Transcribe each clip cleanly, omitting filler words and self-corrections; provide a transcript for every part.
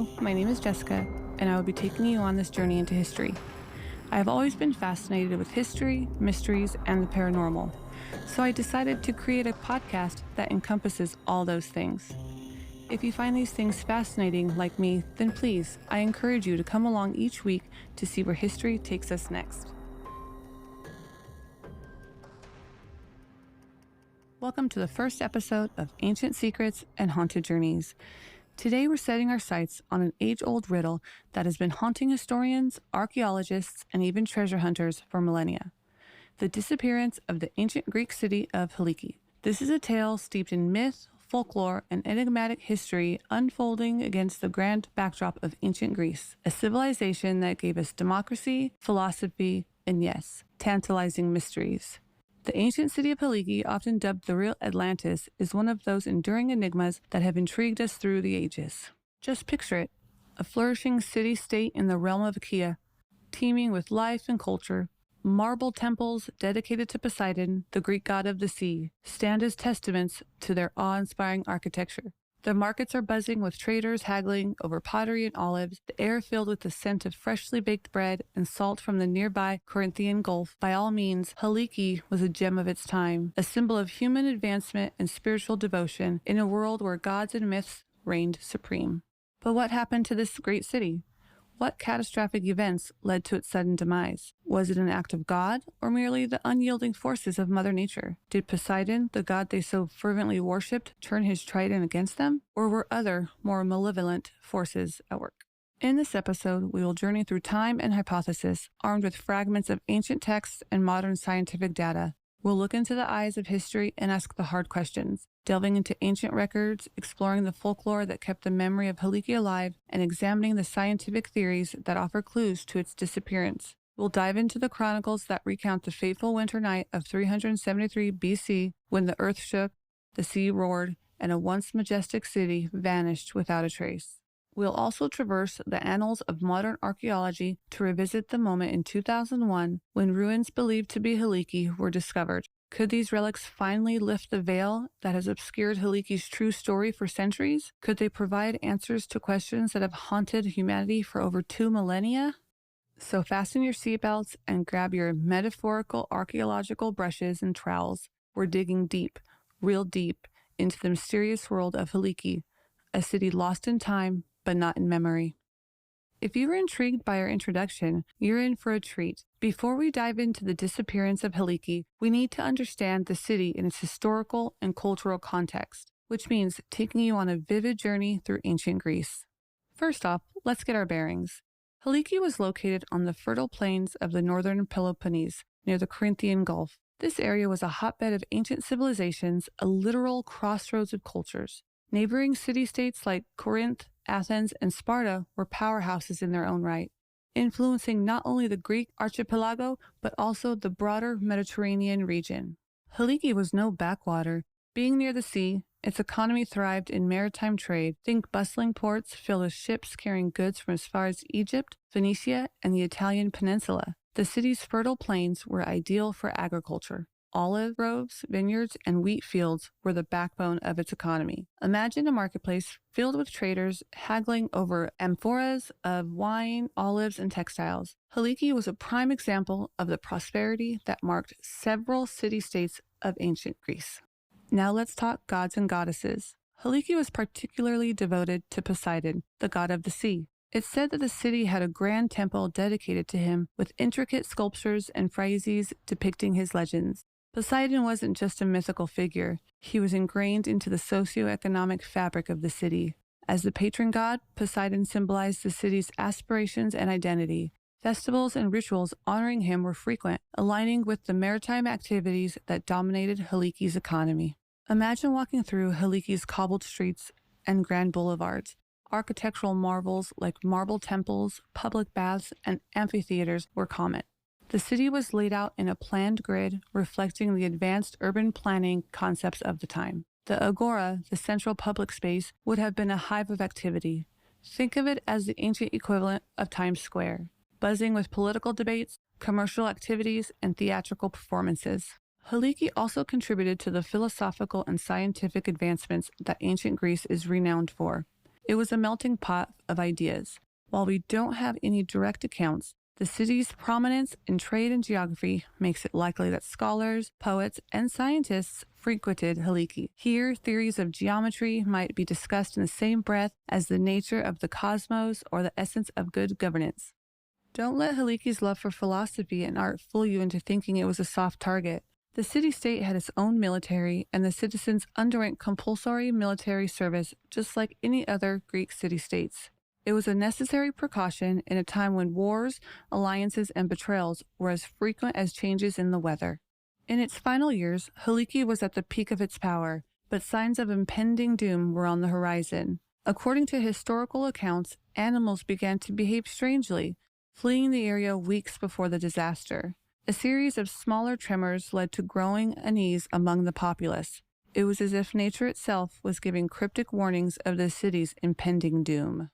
Hello, my name is Jessica, and I will be taking you on this journey into history. I have always been fascinated with history, mysteries, and the paranormal, so I decided to create a podcast that encompasses all those things. If you find these things fascinating like me, then please, I encourage you to come along each week to see where history takes us next. Welcome to the first episode of Ancient Secrets and Haunted Journeys. Today we're setting our sights on an age-old riddle that has been haunting historians, archaeologists, and even treasure hunters for millennia. The disappearance of the ancient Greek city of Helike. This is a tale steeped in myth, folklore, and enigmatic history unfolding against the grand backdrop of ancient Greece, a civilization that gave us democracy, philosophy, and yes, tantalizing mysteries. The ancient city of Helike, often dubbed the real Atlantis, is one of those enduring enigmas that have intrigued us through the ages. Just picture it, a flourishing city-state in the realm of Achaea, teeming with life and culture. Marble temples dedicated to Poseidon, the Greek god of the sea, stand as testaments to their awe-inspiring architecture. The markets are buzzing with traders haggling over pottery and olives, the air filled with the scent of freshly baked bread and salt from the nearby Corinthian Gulf. By all means, Helike was a gem of its time, a symbol of human advancement and spiritual devotion in a world where gods and myths reigned supreme. But what happened to this great city? What catastrophic events led to its sudden demise? Was it an act of God, or merely the unyielding forces of Mother Nature? Did Poseidon, the god they so fervently worshipped, turn his trident against them? Or were other, more malevolent forces at work? In this episode, we will journey through time and hypothesis, armed with fragments of ancient texts and modern scientific data. We'll look into the eyes of history and ask the hard questions, delving into ancient records, exploring the folklore that kept the memory of Helike alive, and examining the scientific theories that offer clues to its disappearance. We'll dive into the chronicles that recount the fateful winter night of 373 BC when the earth shook, the sea roared, and a once majestic city vanished without a trace. We'll also traverse the annals of modern archaeology to revisit the moment in 2001 when ruins believed to be Helike were discovered. Could these relics finally lift the veil that has obscured Helike's true story for centuries? Could they provide answers to questions that have haunted humanity for over 2 millennia? So fasten your seatbelts and grab your metaphorical archaeological brushes and trowels. We're digging deep, real deep, into the mysterious world of Helike, a city lost in time, but not in memory. If you were intrigued by our introduction, you're in for a treat. Before we dive into the disappearance of Helike, we need to understand the city in its historical and cultural context, which means taking you on a vivid journey through ancient Greece. First off, let's get our bearings. Helike was located on the fertile plains of the northern Peloponnese, near the Corinthian Gulf. This area was a hotbed of ancient civilizations, a literal crossroads of cultures. Neighboring city-states like Corinth, Athens, and Sparta were powerhouses in their own right, influencing not only the Greek archipelago, but also the broader Mediterranean region. Helike was no backwater. Being near the sea, its economy thrived in maritime trade. Think bustling ports filled with ships carrying goods from as far as Egypt, Phoenicia, and the Italian peninsula. The city's fertile plains were ideal for agriculture. Olive groves, vineyards, and wheat fields were the backbone of its economy. Imagine a marketplace filled with traders haggling over amphoras of wine, olives, and textiles. Helike was a prime example of the prosperity that marked several city-states of ancient Greece. Now let's talk gods and goddesses. Helike was particularly devoted to Poseidon, the god of the sea. It's said that the city had a grand temple dedicated to him with intricate sculptures and friezes depicting his legends. Poseidon wasn't just a mythical figure. He was ingrained into the socio-economic fabric of the city. As the patron god, Poseidon symbolized the city's aspirations and identity. Festivals and rituals honoring him were frequent, aligning with the maritime activities that dominated Helike's economy. Imagine walking through Helike's cobbled streets and grand boulevards. Architectural marvels like marble temples, public baths, and amphitheaters were common. The city was laid out in a planned grid reflecting the advanced urban planning concepts of the time. The agora, the central public space, would have been a hive of activity. Think of it as the ancient equivalent of Times Square, buzzing with political debates, commercial activities, and theatrical performances. Helike also contributed to the philosophical and scientific advancements that ancient Greece is renowned for. It was a melting pot of ideas. While we don't have any direct accounts, the city's prominence in trade and geography makes it likely that scholars, poets, and scientists frequented Helike. Here, theories of geometry might be discussed in the same breath as the nature of the cosmos or the essence of good governance. Don't let Helike's love for philosophy and art fool you into thinking it was a soft target. The city-state had its own military, and the citizens underwent compulsory military service just like any other Greek city-states. It was a necessary precaution in a time when wars, alliances, and betrayals were as frequent as changes in the weather. In its final years, Helike was at the peak of its power, but signs of impending doom were on the horizon. According to historical accounts, animals began to behave strangely, fleeing the area weeks before the disaster. A series of smaller tremors led to growing unease among the populace. It was as if nature itself was giving cryptic warnings of the city's impending doom.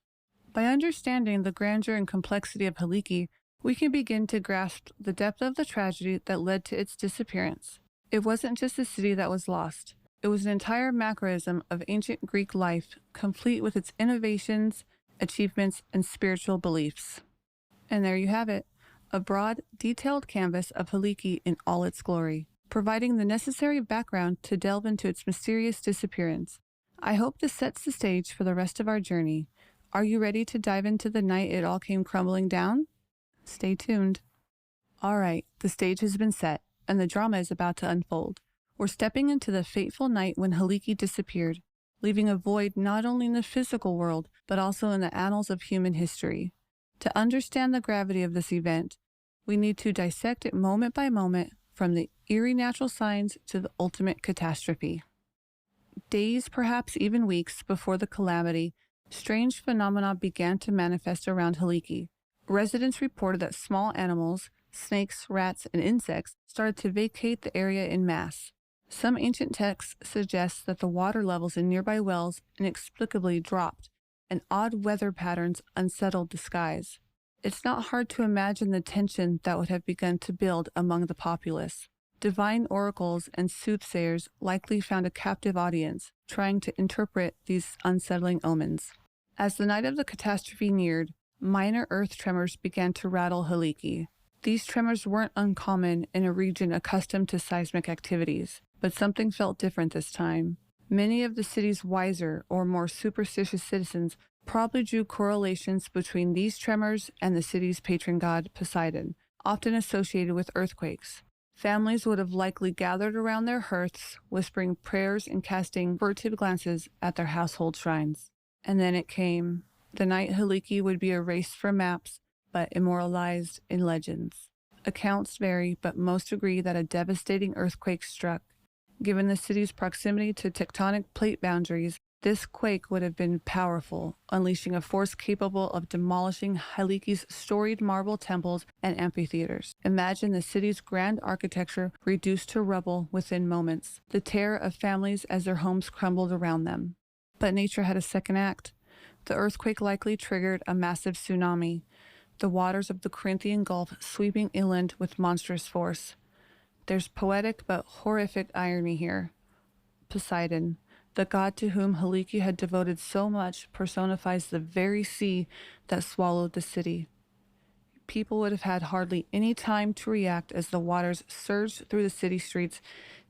By understanding the grandeur and complexity of Helike, we can begin to grasp the depth of the tragedy that led to its disappearance. It wasn't just a city that was lost. It was an entire macrocosm of ancient Greek life, complete with its innovations, achievements, and spiritual beliefs. And there you have it, a broad, detailed canvas of Helike in all its glory, providing the necessary background to delve into its mysterious disappearance. I hope this sets the stage for the rest of our journey. Are you ready to dive into the night it all came crumbling down? Stay tuned. All right, the stage has been set, and the drama is about to unfold. We're stepping into the fateful night when Helike disappeared, leaving a void not only in the physical world, but also in the annals of human history. To understand the gravity of this event, we need to dissect it moment by moment, from the eerie natural signs to the ultimate catastrophe. Days, perhaps even weeks, before the calamity, strange phenomena began to manifest around Helike. Residents reported that small animals, snakes, rats, and insects started to vacate the area en masse. Some ancient texts suggest that the water levels in nearby wells inexplicably dropped, and odd weather patterns unsettled the skies. It's not hard to imagine the tension that would have begun to build among the populace. Divine oracles and soothsayers likely found a captive audience, trying to interpret these unsettling omens. As the night of the catastrophe neared, minor earth tremors began to rattle Helike. These tremors weren't uncommon in a region accustomed to seismic activities, but something felt different this time. Many of the city's wiser or more superstitious citizens probably drew correlations between these tremors and the city's patron god, Poseidon, often associated with earthquakes. Families would have likely gathered around their hearths, whispering prayers and casting furtive glances at their household shrines. And then it came. The night Helike would be erased from maps, but immortalized in legends. Accounts vary, but most agree that a devastating earthquake struck. Given the city's proximity to tectonic plate boundaries, this quake would have been powerful, unleashing a force capable of demolishing Helike's storied marble temples and amphitheaters. Imagine the city's grand architecture reduced to rubble within moments, the terror of families as their homes crumbled around them. But nature had a second act. The earthquake likely triggered a massive tsunami, the waters of the Corinthian Gulf sweeping inland with monstrous force. There's poetic but horrific irony here. Poseidon, the god to whom Helike had devoted so much, personifies the very sea that swallowed the city. People would have had hardly any time to react as the waters surged through the city streets,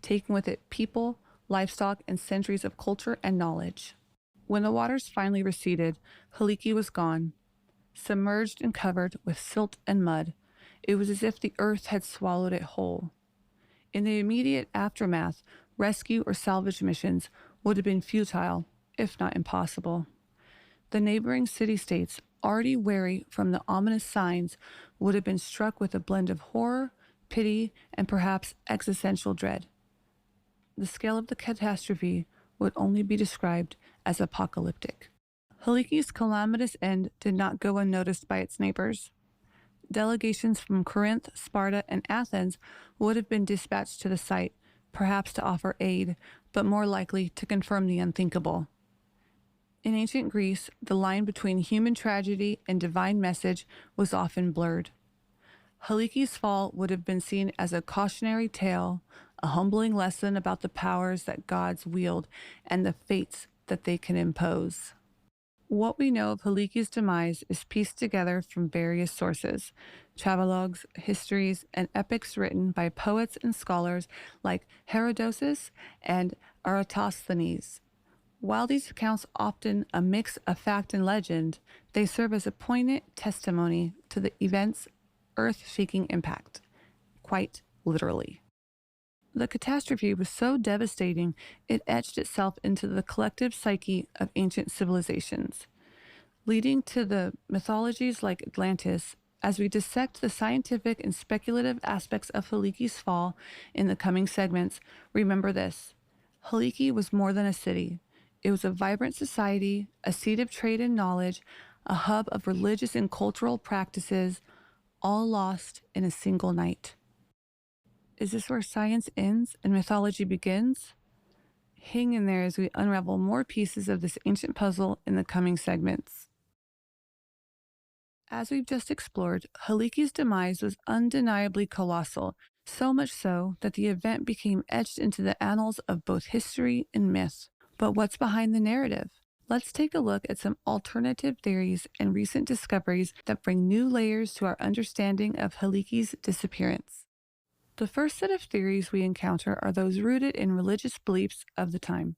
taking with it people, livestock, and centuries of culture and knowledge. When the waters finally receded, Helike was gone, submerged and covered with silt and mud. It was as if the earth had swallowed it whole. In the immediate aftermath, rescue or salvage missions would have been futile, if not impossible. The neighboring city-states, already wary from the ominous signs, would have been struck with a blend of horror, pity, and perhaps existential dread. The scale of the catastrophe would only be described as apocalyptic. Helike's calamitous end did not go unnoticed by its neighbors. Delegations from Corinth, Sparta, and Athens would have been dispatched to the site, perhaps to offer aid, but more likely to confirm the unthinkable. In ancient Greece, the line between human tragedy and divine message was often blurred. Helike's fall would have been seen as a cautionary tale, a humbling lesson about the powers that gods wield and the fates that they can impose. What we know of Heliki's demise is pieced together from various sources: travelogues, histories, and epics written by poets and scholars like Herodotus and Eratosthenes. While these accounts often a mix of fact and legend, they serve as a poignant testimony to the event's earth-shaking impact, quite literally. The catastrophe was so devastating it etched itself into the collective psyche of ancient civilizations, leading to the mythologies like Atlantis. As we dissect the scientific and speculative aspects of Heliki's fall in the coming segments, remember this: Helike was more than a city. It was a vibrant society, a seat of trade and knowledge, a hub of religious and cultural practices, all lost in a single night. Is this where science ends and mythology begins? Hang in there as we unravel more pieces of this ancient puzzle in the coming segments. As we've just explored, Heliki's demise was undeniably colossal, so much so that the event became etched into the annals of both history and myth. But what's behind the narrative? Let's take a look at some alternative theories and recent discoveries that bring new layers to our understanding of Heliki's disappearance. The first set of theories we encounter are those rooted in religious beliefs of the time.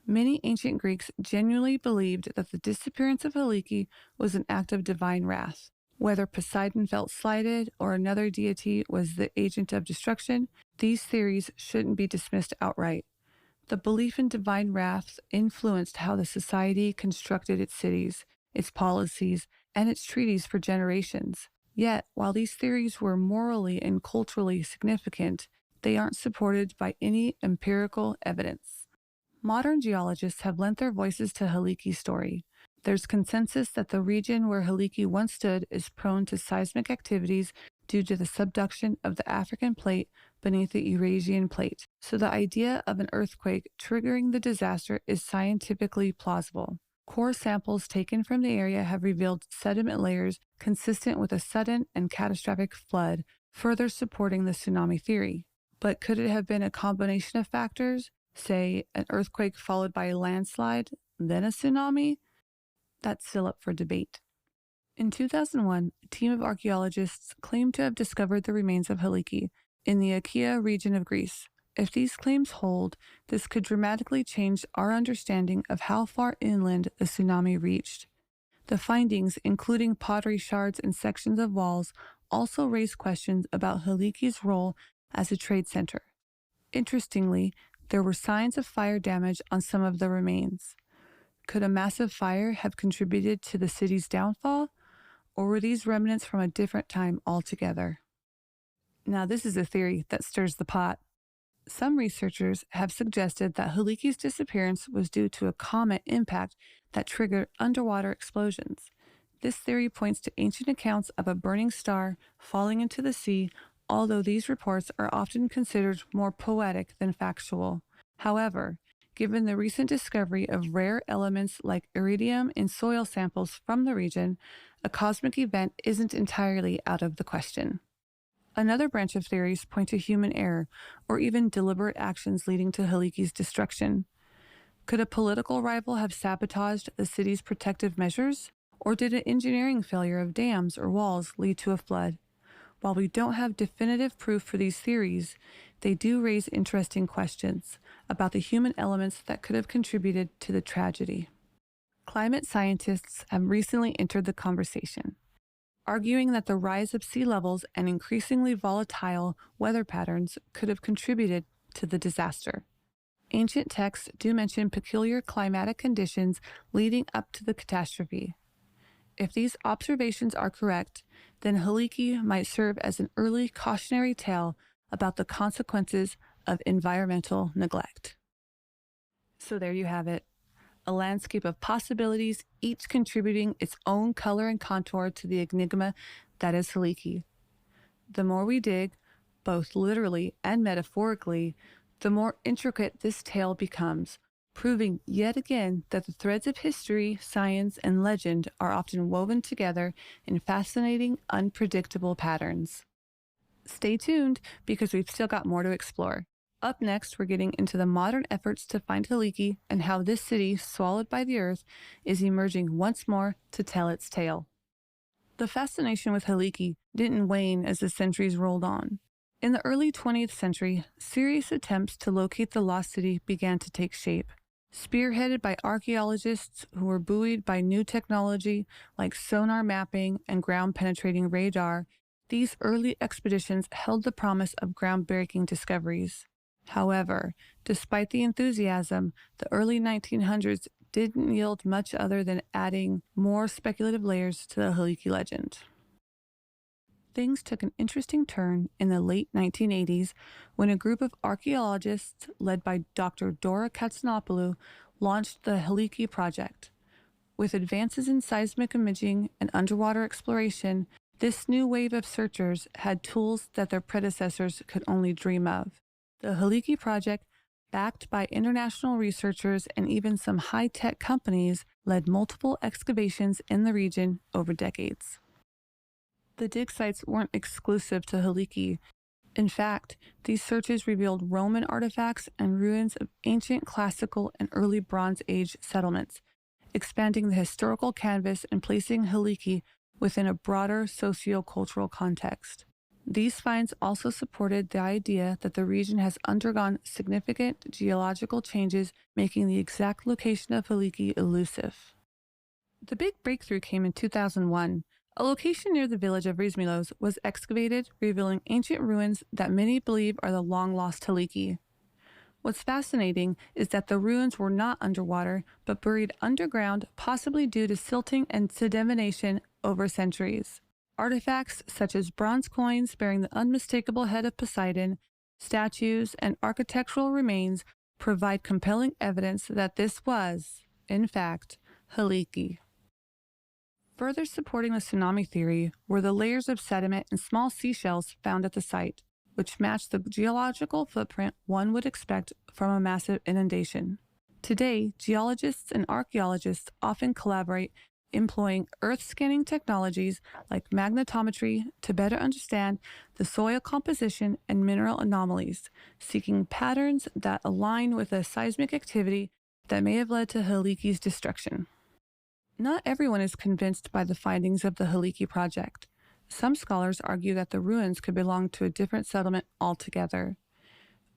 Many ancient Greeks genuinely believed that the disappearance of Helike was an act of divine wrath. Whether Poseidon felt slighted or another deity was the agent of destruction, these theories shouldn't be dismissed outright. The belief in divine wrath influenced how the society constructed its cities, its policies, and its treaties for generations. Yet, while these theories were morally and culturally significant, they aren't supported by any empirical evidence. Modern geologists have lent their voices to Heliki's story. There's consensus that the region where Helike once stood is prone to seismic activities due to the subduction of the African plate beneath the Eurasian plate, so the idea of an earthquake triggering the disaster is scientifically plausible. Core samples taken from the area have revealed sediment layers consistent with a sudden and catastrophic flood, further supporting the tsunami theory. But could it have been a combination of factors, say an earthquake followed by a landslide, then a tsunami? That's still up for debate. In 2001, a team of archaeologists claimed to have discovered the remains of Helike in the Achaea region of Greece. If these claims hold, this could dramatically change our understanding of how far inland the tsunami reached. The findings, including pottery shards and sections of walls, also raise questions about Helike's role as a trade center. Interestingly, there were signs of fire damage on some of the remains. Could a massive fire have contributed to the city's downfall, or were these remnants from a different time altogether? Now, this is a theory that stirs the pot. Some researchers have suggested that Helike's disappearance was due to a comet impact that triggered underwater explosions. This theory points to ancient accounts of a burning star falling into the sea, although these reports are often considered more poetic than factual. However, given the recent discovery of rare elements like iridium in soil samples from the region, a cosmic event isn't entirely out of the question. Another branch of theories point to human error, or even deliberate actions leading to Helike's destruction. Could a political rival have sabotaged the city's protective measures? Or did an engineering failure of dams or walls lead to a flood? While we don't have definitive proof for these theories, they do raise interesting questions about the human elements that could have contributed to the tragedy. Climate scientists have recently entered the conversation, arguing that the rise of sea levels and increasingly volatile weather patterns could have contributed to the disaster. Ancient texts do mention peculiar climatic conditions leading up to the catastrophe. If these observations are correct, then Helike might serve as an early cautionary tale about the consequences of environmental neglect. So there you have it. A landscape of possibilities, each contributing its own color and contour to the enigma that is Helike. The more we dig, both literally and metaphorically, the more intricate this tale becomes, proving yet again that the threads of history, science, and legend are often woven together in fascinating, unpredictable patterns. Stay tuned, because we've still got more to explore. Up next, we're getting into the modern efforts to find Helike and how this city, swallowed by the earth, is emerging once more to tell its tale. The fascination with Helike didn't wane as the centuries rolled on. In the early 20th century, serious attempts to locate the lost city began to take shape. Spearheaded by archaeologists who were buoyed by new technology like sonar mapping and ground-penetrating radar, these early expeditions held the promise of groundbreaking discoveries. However, despite the enthusiasm, the early 1900s didn't yield much other than adding more speculative layers to the Helike legend. Things took an interesting turn in the late 1980s when a group of archaeologists led by Dr. Dora Katsonopoulou launched the Helike project. With advances in seismic imaging and underwater exploration, this new wave of searchers had tools that their predecessors could only dream of. The Helike project, backed by international researchers and even some high-tech companies, led multiple excavations in the region over decades. The dig sites weren't exclusive to Helike. In fact, these searches revealed Roman artifacts and ruins of ancient classical and early Bronze Age settlements, expanding the historical canvas and placing Helike within a broader socio-cultural context. These finds also supported the idea that the region has undergone significant geological changes, making the exact location of Helike elusive. The big breakthrough came in 2001. A location near the village of Rizmilos was excavated, revealing ancient ruins that many believe are the long-lost Helike. What's fascinating is that the ruins were not underwater, but buried underground, possibly due to silting and sedimentation over centuries. Artifacts such as bronze coins bearing the unmistakable head of Poseidon, statues, and architectural remains provide compelling evidence that this was, in fact, Helike. Further supporting the tsunami theory were the layers of sediment and small seashells found at the site, which matched the geological footprint one would expect from a massive inundation. Today, geologists and archaeologists often collaborate, employing earth-scanning technologies like magnetometry to better understand the soil composition and mineral anomalies, seeking patterns that align with the seismic activity that may have led to Helike's destruction. Not everyone is convinced by the findings of the Helike project. Some scholars argue that the ruins could belong to a different settlement altogether,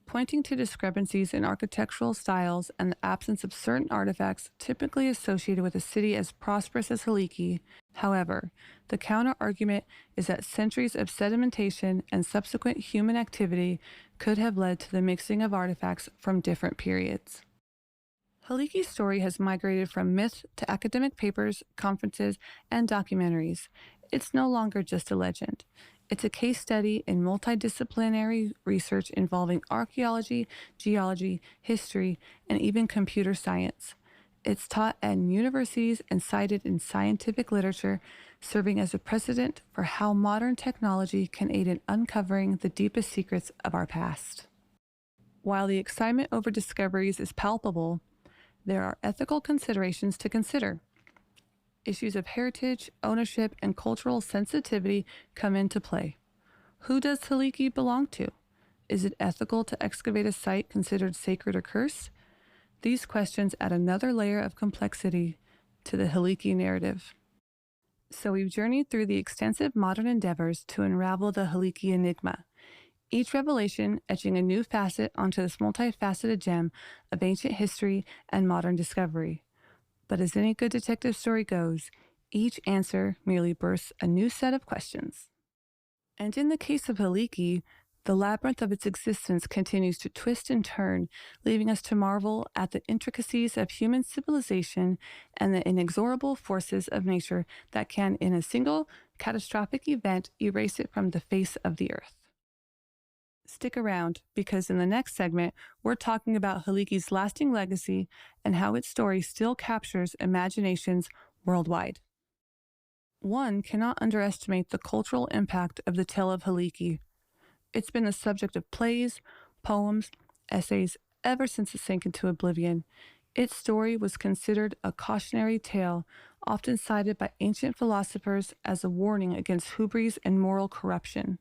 pointing to discrepancies in architectural styles and the absence of certain artifacts typically associated with a city as prosperous as Helike. However, the counter-argument is that centuries of sedimentation and subsequent human activity could have led to the mixing of artifacts from different periods. Helike's story has migrated from myth to academic papers, conferences, and documentaries. It's no longer just a legend. It's a case study in multidisciplinary research involving archaeology, geology, history, and even computer science. It's taught at universities and cited in scientific literature, serving as a precedent for how modern technology can aid in uncovering the deepest secrets of our past. While the excitement over discoveries is palpable, there are ethical considerations to consider. Issues of heritage, ownership, and cultural sensitivity come into play. Who does Helike belong to? Is it ethical to excavate a site considered sacred or cursed? These questions add another layer of complexity to the Helike narrative. So we've journeyed through the extensive modern endeavors to unravel the Helike enigma, each revelation etching a new facet onto this multifaceted gem of ancient history and modern discovery. But as any good detective story goes, each answer merely bursts a new set of questions. And in the case of Helike, the labyrinth of its existence continues to twist and turn, leaving us to marvel at the intricacies of human civilization and the inexorable forces of nature that can, in a single catastrophic event, erase it from the face of the earth. Stick around, because in the next segment, we're talking about Helike's lasting legacy and how its story still captures imaginations worldwide. One cannot underestimate the cultural impact of the tale of Helike. It's been the subject of plays, poems, essays ever since it sank into oblivion. Its story was considered a cautionary tale, often cited by ancient philosophers as a warning against hubris and moral corruption.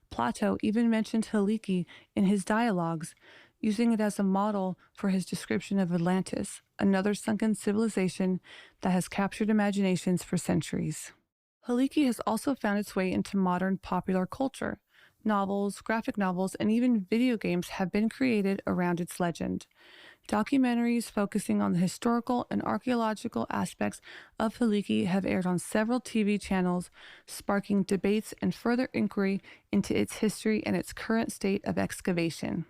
Plato even mentioned Helike in his dialogues, using it as a model for his description of Atlantis, another sunken civilization that has captured imaginations for centuries. Helike has also found its way into modern popular culture. Novels, graphic novels, and even video games have been created around its legend. Documentaries focusing on the historical and archaeological aspects of Helike have aired on several TV channels, sparking debates and further inquiry into its history and its current state of excavation.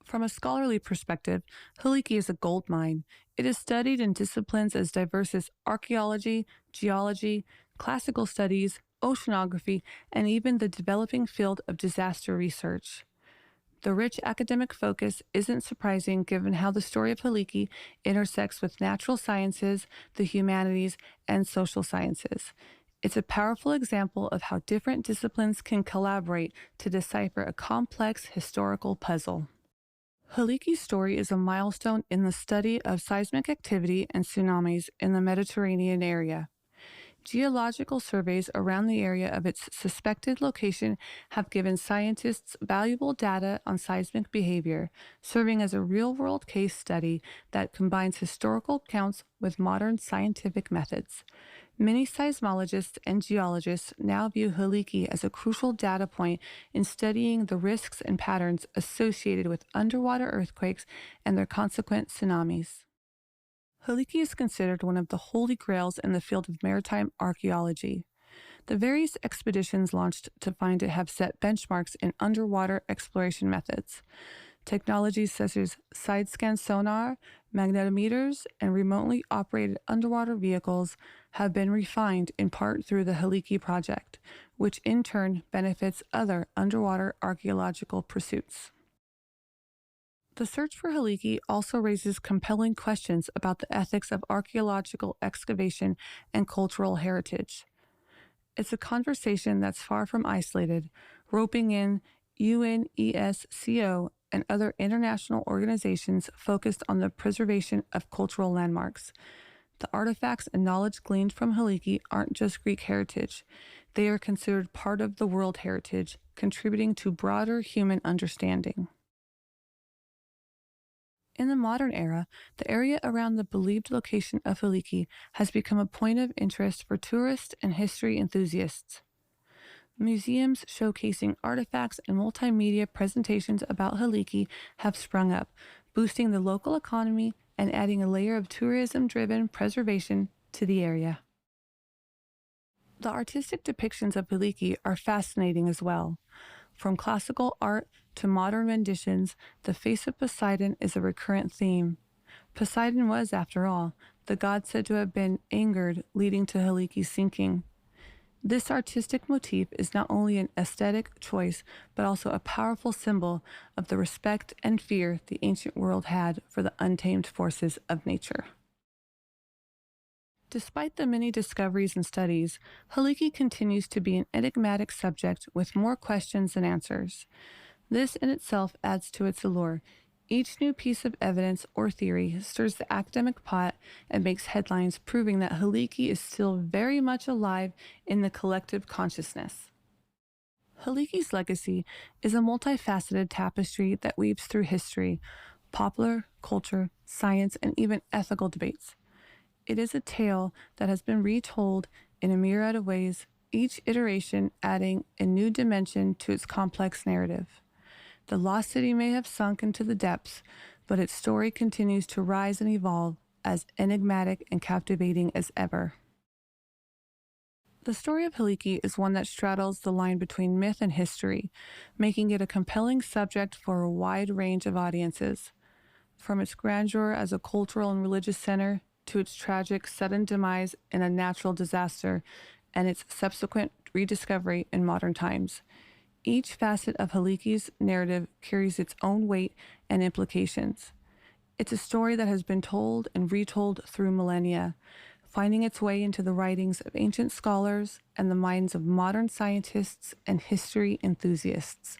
From a scholarly perspective, Helike is a gold mine. It is studied in disciplines as diverse as archaeology, geology, classical studies, oceanography, and even the developing field of disaster research. The rich academic focus isn't surprising given how the story of Helike intersects with natural sciences, the humanities, and social sciences. It's a powerful example of how different disciplines can collaborate to decipher a complex historical puzzle. Helike's story is a milestone in the study of seismic activity and tsunamis in the Mediterranean area. Geological surveys around the area of its suspected location have given scientists valuable data on seismic behavior, serving as a real-world case study that combines historical accounts with modern scientific methods. Many seismologists and geologists now view Helike as a crucial data point in studying the risks and patterns associated with underwater earthquakes and their consequent tsunamis. Helike is considered one of the holy grails in the field of maritime archaeology. The various expeditions launched to find it have set benchmarks in underwater exploration methods. Technologies such as side-scan sonar, magnetometers, and remotely operated underwater vehicles have been refined in part through the Helike project, which in turn benefits other underwater archaeological pursuits. The search for Helike also raises compelling questions about the ethics of archaeological excavation and cultural heritage. It's a conversation that's far from isolated, roping in UNESCO and other international organizations focused on the preservation of cultural landmarks. The artifacts and knowledge gleaned from Helike aren't just Greek heritage. They are considered part of the world heritage, contributing to broader human understanding. In the modern era, the area around the believed location of Helike has become a point of interest for tourists and history enthusiasts. Museums showcasing artifacts and multimedia presentations about Helike have sprung up, boosting the local economy and adding a layer of tourism-driven preservation to the area. The artistic depictions of Helike are fascinating as well. From classical art to modern renditions, the face of Poseidon is a recurrent theme. Poseidon was, after all, the god said to have been angered, leading to Helike's sinking. This artistic motif is not only an aesthetic choice, but also a powerful symbol of the respect and fear the ancient world had for the untamed forces of nature. Despite the many discoveries and studies, Helike continues to be an enigmatic subject with more questions than answers. This in itself adds to its allure. Each new piece of evidence or theory stirs the academic pot and makes headlines proving that Helike is still very much alive in the collective consciousness. Helike's legacy is a multifaceted tapestry that weaves through history, popular culture, science, and even ethical debates. It is a tale that has been retold in a myriad of ways, each iteration adding a new dimension to its complex narrative. The lost city may have sunk into the depths, but its story continues to rise and evolve, as enigmatic and captivating as ever. The story of Helike is one that straddles the line between myth and history, making it a compelling subject for a wide range of audiences. From its grandeur as a cultural and religious center to its tragic sudden demise in a natural disaster and its subsequent rediscovery in modern times. Each facet of Helike's narrative carries its own weight and implications. It's a story that has been told and retold through millennia, finding its way into the writings of ancient scholars and the minds of modern scientists and history enthusiasts.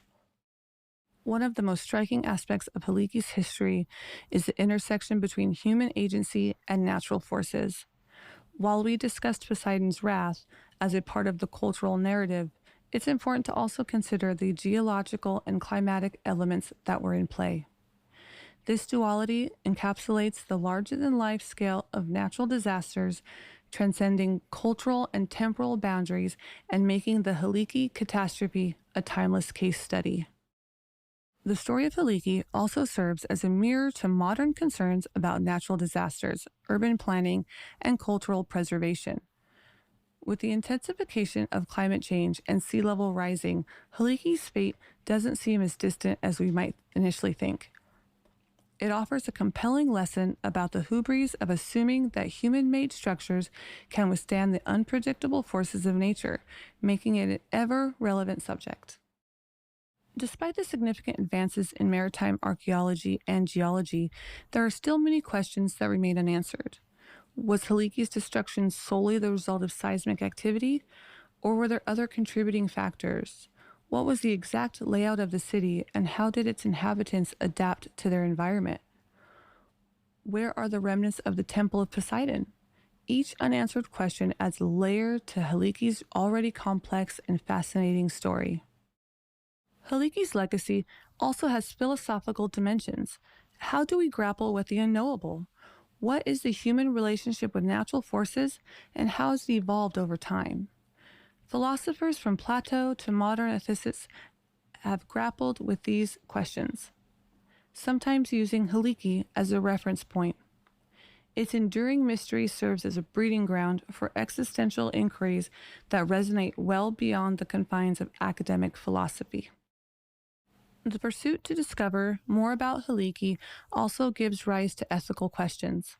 One of the most striking aspects of Helike's history is the intersection between human agency and natural forces. While we discussed Poseidon's wrath as a part of the cultural narrative, it's important to also consider the geological and climatic elements that were in play. This duality encapsulates the larger-than-life scale of natural disasters, transcending cultural and temporal boundaries and making the Helike catastrophe a timeless case study. The story of Helike also serves as a mirror to modern concerns about natural disasters, urban planning, and cultural preservation. With the intensification of climate change and sea level rising, Helike's fate doesn't seem as distant as we might initially think. It offers a compelling lesson about the hubris of assuming that human-made structures can withstand the unpredictable forces of nature, making it an ever-relevant subject. Despite the significant advances in maritime archaeology and geology, there are still many questions that remain unanswered. Was Helike's destruction solely the result of seismic activity, or were there other contributing factors? What was the exact layout of the city, and how did its inhabitants adapt to their environment? Where are the remnants of the Temple of Poseidon? Each unanswered question adds a layer to Helike's already complex and fascinating story. Helike's legacy also has philosophical dimensions. How do we grapple with the unknowable? What is the human relationship with natural forces, and how has it evolved over time? Philosophers from Plato to modern ethicists have grappled with these questions, sometimes using Helike as a reference point. Its enduring mystery serves as a breeding ground for existential inquiries that resonate well beyond the confines of academic philosophy. The pursuit to discover more about Helike also gives rise to ethical questions.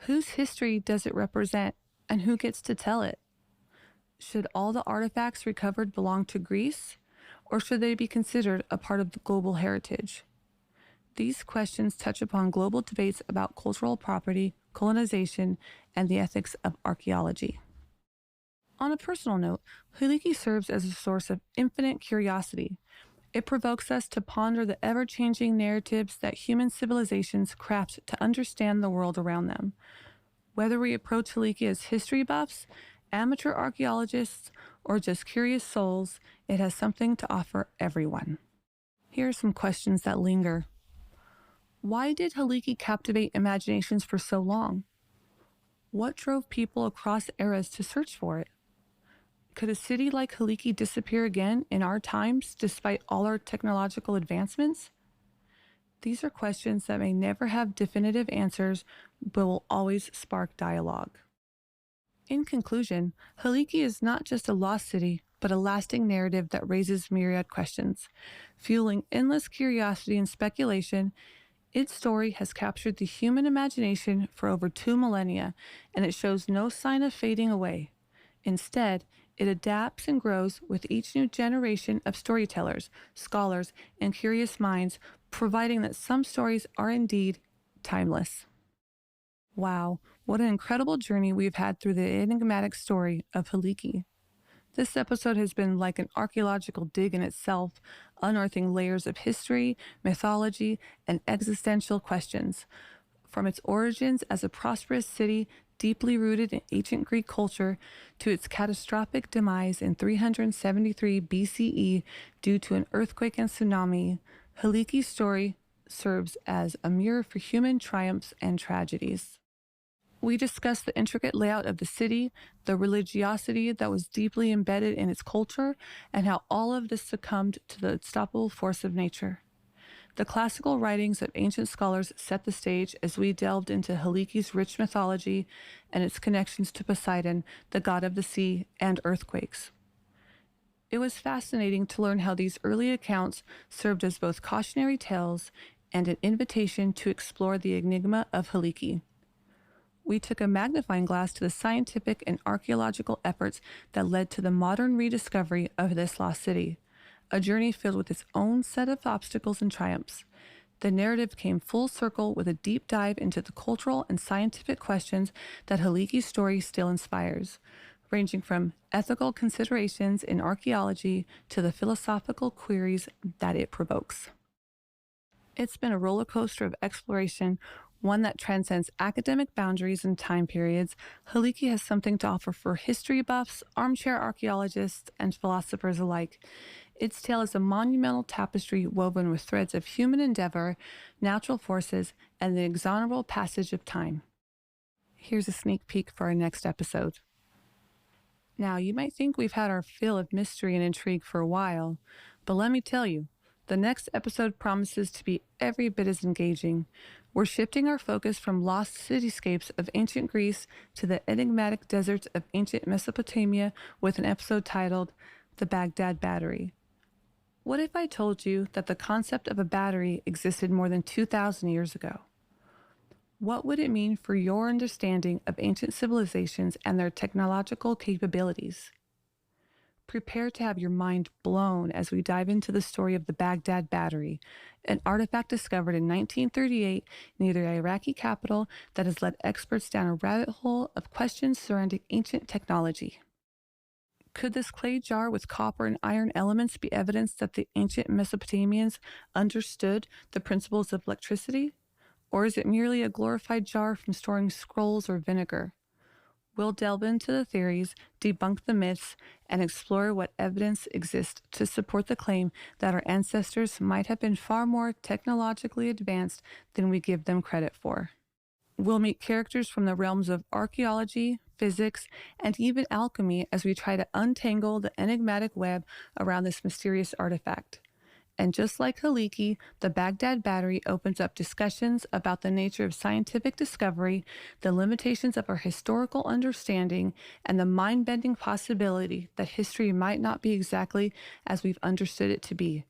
Whose history does it represent, and who gets to tell it? Should all the artifacts recovered belong to Greece, or should they be considered a part of the global heritage? These questions touch upon global debates about cultural property, colonization, and the ethics of archaeology. On a personal note, Helike serves as a source of infinite curiosity. It provokes us to ponder the ever-changing narratives that human civilizations craft to understand the world around them. Whether we approach Helike as history buffs, amateur archaeologists, or just curious souls, it has something to offer everyone. Here are some questions that linger. Why did Helike captivate imaginations for so long? What drove people across eras to search for it? Could a city like Helike disappear again in our times despite all our technological advancements? These are questions that may never have definitive answers, but will always spark dialogue. In conclusion, Helike is not just a lost city, but a lasting narrative that raises myriad questions. Fueling endless curiosity and speculation, its story has captured the human imagination for over 2 millennia, and it shows no sign of fading away. Instead, it adapts and grows with each new generation of storytellers, scholars, and curious minds, providing that some stories are indeed timeless. Wow, what an incredible journey we've had through the enigmatic story of Helike. This episode has been like an archaeological dig in itself, unearthing layers of history, mythology, and existential questions. From its origins as a prosperous city deeply rooted in ancient Greek culture to its catastrophic demise in 373 BCE due to an earthquake and tsunami, Helike's story serves as a mirror for human triumphs and tragedies. We discussed the intricate layout of the city, the religiosity that was deeply embedded in its culture, and how all of this succumbed to the unstoppable force of nature. The classical writings of ancient scholars set the stage as we delved into Helike's rich mythology and its connections to Poseidon, the god of the sea, and earthquakes. It was fascinating to learn how these early accounts served as both cautionary tales and an invitation to explore the enigma of Helike. We took a magnifying glass to the scientific and archaeological efforts that led to the modern rediscovery of this lost city, a journey filled with its own set of obstacles and triumphs. The narrative came full circle with a deep dive into the cultural and scientific questions that Helike's story still inspires, ranging from ethical considerations in archaeology to the philosophical queries that it provokes. It's been a roller coaster of exploration One that transcends academic boundaries and time periods, Helike has something to offer for history buffs, armchair archaeologists, and philosophers alike. Its tale is a monumental tapestry woven with threads of human endeavor, natural forces, and the inexorable passage of time. Here's a sneak peek for our next episode. Now, you might think we've had our fill of mystery and intrigue for a while, but let me tell you, the next episode promises to be every bit as engaging. We're shifting our focus from lost cityscapes of ancient Greece to the enigmatic deserts of ancient Mesopotamia with an episode titled The Baghdad Battery. What if I told you that the concept of a battery existed more than 2,000 years ago? What would it mean for your understanding of ancient civilizations and their technological capabilities? Prepare to have your mind blown as we dive into the story of the Baghdad Battery, an artifact discovered in 1938 near the Iraqi capital that has led experts down a rabbit hole of questions surrounding ancient technology. Could this clay jar with copper and iron elements be evidence that the ancient Mesopotamians understood the principles of electricity? Or is it merely a glorified jar from storing scrolls or vinegar? We'll delve into the theories, debunk the myths, and explore what evidence exists to support the claim that our ancestors might have been far more technologically advanced than we give them credit for. We'll meet characters from the realms of archaeology, physics, and even alchemy as we try to untangle the enigmatic web around this mysterious artifact. And just like Helike, the Baghdad Battery opens up discussions about the nature of scientific discovery, the limitations of our historical understanding, and the mind-bending possibility that history might not be exactly as we've understood it to be.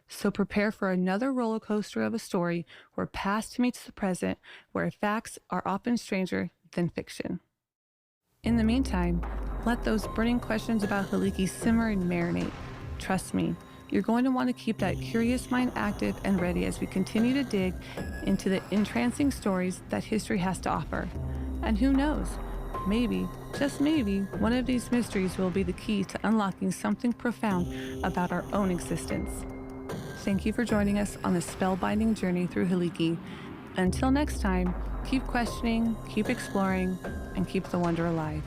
So prepare for another roller coaster of a story where past meets the present, where facts are often stranger than fiction. In the meantime, let those burning questions about Helike simmer and marinate. Trust me, you're going to want to keep that curious mind active and ready as we continue to dig into the entrancing stories that history has to offer. And who knows, maybe, just maybe, one of these mysteries will be the key to unlocking something profound about our own existence. Thank you for joining us on this spellbinding journey through Helike. Until next time, keep questioning, keep exploring, and keep the wonder alive.